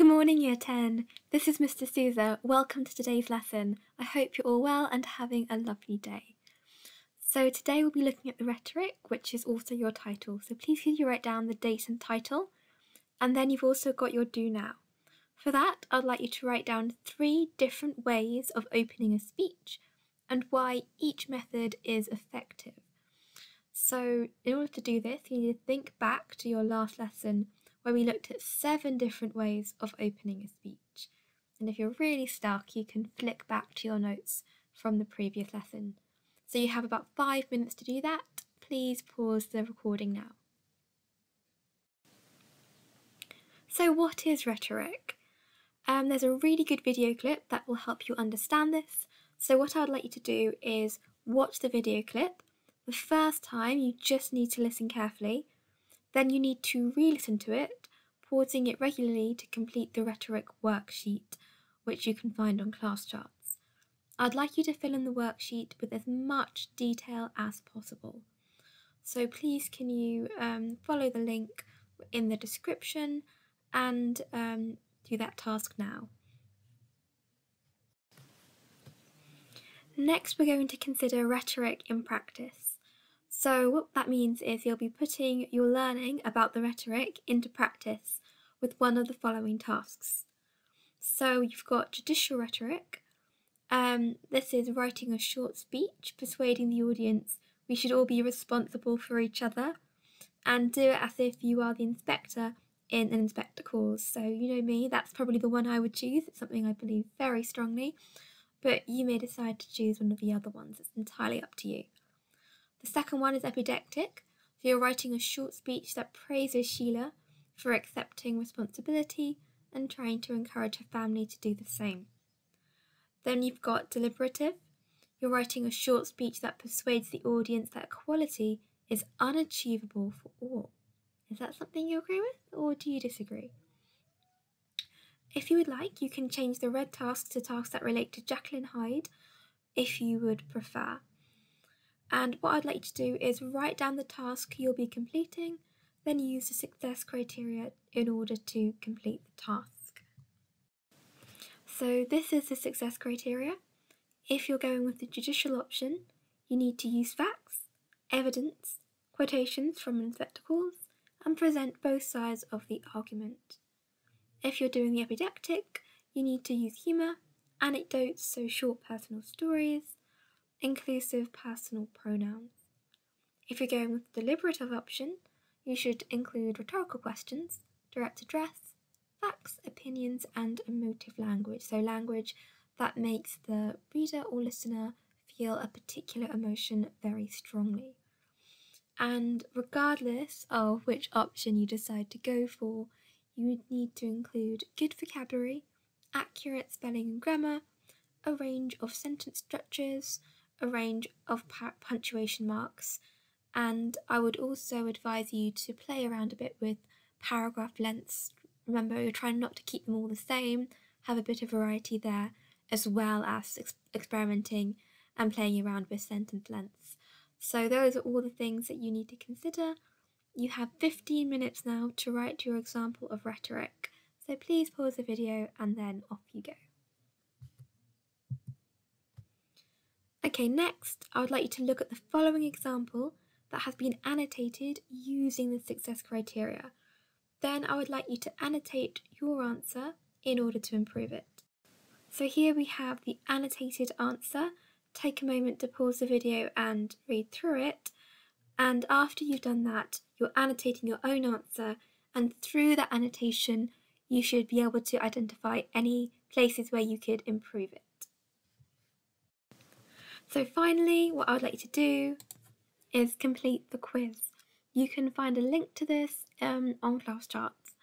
Good morning, Year 10. This is Mr. Souza. Welcome to today's lesson. I hope you're all well and having a lovely day. So today we'll be looking at the rhetoric, which is also your title. So please could you write down the date and title, and then you've also got your do now. For that, I'd like you to write down 3 different ways of opening a speech and why each method is effective. So in order to do this, you need to think back to your last lesson where we looked at 7 different ways of opening a speech. And if you're really stuck, you can flick back to your notes from the previous lesson. So you have about 5 minutes to do that. Please pause the recording now. So what is rhetoric? There's a really good video clip that will help you understand this. So what I'd like you to do is watch the video clip. The first time you just need to listen carefully. Then you need to re-listen to it, pausing it regularly to complete the rhetoric worksheet, which you can find on class charts. I'd like you to fill in the worksheet with as much detail as possible. So please can you follow the link in the description and do that task now. Next, we're going to consider rhetoric in practice. So what that means is you'll be putting your learning about the rhetoric into practice with one of the following tasks. So you've got judicial rhetoric. This is writing a short speech, persuading the audience we should all be responsible for each other, and do it as if you are the inspector in an inspector calls. So you know me, that's probably the one I would choose. It's something I believe very strongly, but you may decide to choose one of the other ones. It's entirely up to you. The second one is epidectic. So you're writing a short speech that praises Sheila for accepting responsibility and trying to encourage her family to do the same. Then you've got deliberative. You're writing a short speech that persuades the audience that equality is unachievable for all. Is that something you agree with, or do you disagree? If you would like, you can change the red tasks to tasks that relate to Jacqueline Hyde, if you would prefer. And what I'd like you to do is write down the task you'll be completing, then use the success criteria in order to complete the task. So this is the success criteria. If you're going with the judicial option, you need to use facts, evidence, quotations from inspector calls, and present both sides of the argument. If you're doing the epidectic, you need to use humour, anecdotes, so short personal stories, inclusive personal pronouns. If you're going with the deliberative option, you should include rhetorical questions, direct address, facts, opinions, and emotive language. So language that makes the reader or listener feel a particular emotion very strongly. And regardless of which option you decide to go for, you would need to include good vocabulary, accurate spelling and grammar, a range of sentence structures, a range of punctuation marks, and I would also advise you to play around a bit with paragraph lengths. Remember, you're trying not to keep them all the same, have a bit of variety there, as well as experimenting and playing around with sentence lengths. So those are all the things that you need to consider. You have 15 minutes now to write your example of rhetoric, so please pause the video and then off you go. Okay, next, I would like you to look at the following example that has been annotated using the success criteria. Then I would like you to annotate your answer in order to improve it. So here we have the annotated answer. Take a moment to pause the video and read through it. And after you've done that, you're annotating your own answer, and through that annotation, you should be able to identify any places where you could improve it. So finally, what I would like you to do is complete the quiz. You can find a link to this on class charts.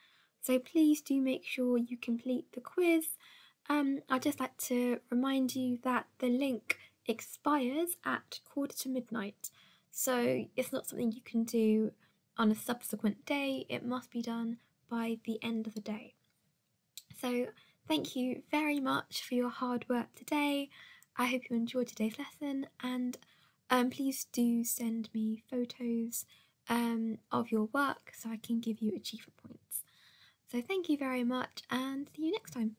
So please do make sure you complete the quiz. I'd just like to remind you that the link expires at midnight. So it's not something you can do on a subsequent day. It must be done by the end of the day. So thank you very much for your hard work today. I hope you enjoyed today's lesson, and please do send me photos of your work so I can give you achievement points. So thank you very much and see you next time.